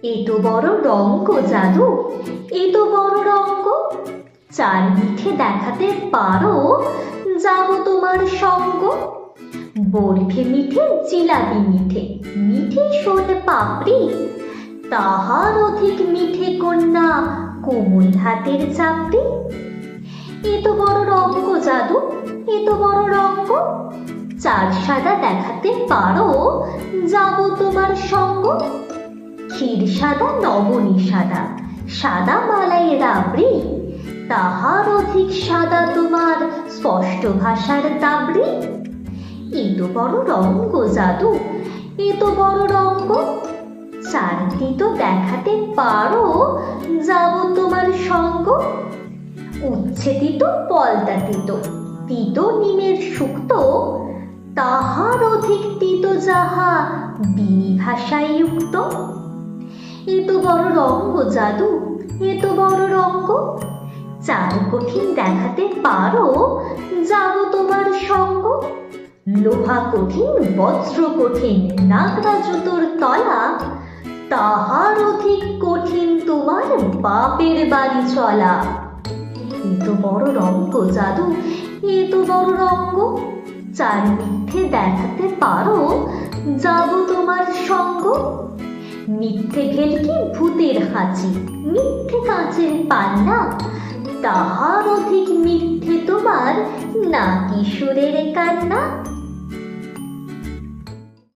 এত বড় রঙ্গ জাদু, এত বড় রঙ্গ, চার মিঠে দেখাতে পারো, যাব তোমার সঙ্গ। বরফি মিঠে, জিলাপি মিঠে, মিঠে শোল পাপড়ি, তাহার অধিক মিঠে কন্যা কোমল হাতের চাপড়ি। এত বড় রঙ্গ জাদু, এত বড় রঙ্গ, চার সাদা দেখাতে পারো, যাব তোমার সঙ্গ। ক্ষীর সাদা, নবনী সাদা, সাদা মালাই রাবড়ি, তাহার অধিক সাদা তোমার স্পষ্ট ভাষার দাবড়ি। এত বড় রঙ্গ জাদু, এত বড় রঙ্গ, চারটি তো দেখাতে পারো, যাব তোমার সঙ্গ। উচ্ছে তিতো, পলতা তিতো, তিতো নিমের শুক্তো, তাহার অধিক তিতো যাহা বিনি ভাষায় যুক্ত। এত বড় রঙ্গ জাদু, এত বড় রঙ্গ, চার কঠিন দেখাতে পারো, যাব তোমার সঙ্গ। লোহা কঠিন, বজ্র কঠিন, নাগরা জুতোর তলা, তাহার অধিক কঠিন তোমার বাপের বাড়ি চলা। এত বড় রঙ্গ জাদু, এত বড় রঙ্গ, চার মিথ্যে দেখাতে পারো, যাব তোমার সঙ্গ। মিথ্যে ভেলকি, ভূতের হাঁচি, মিথ্যে কাঁচের পান্না, তাহার অধিক মিথ্যে তোমার না কিশোরের কান্না।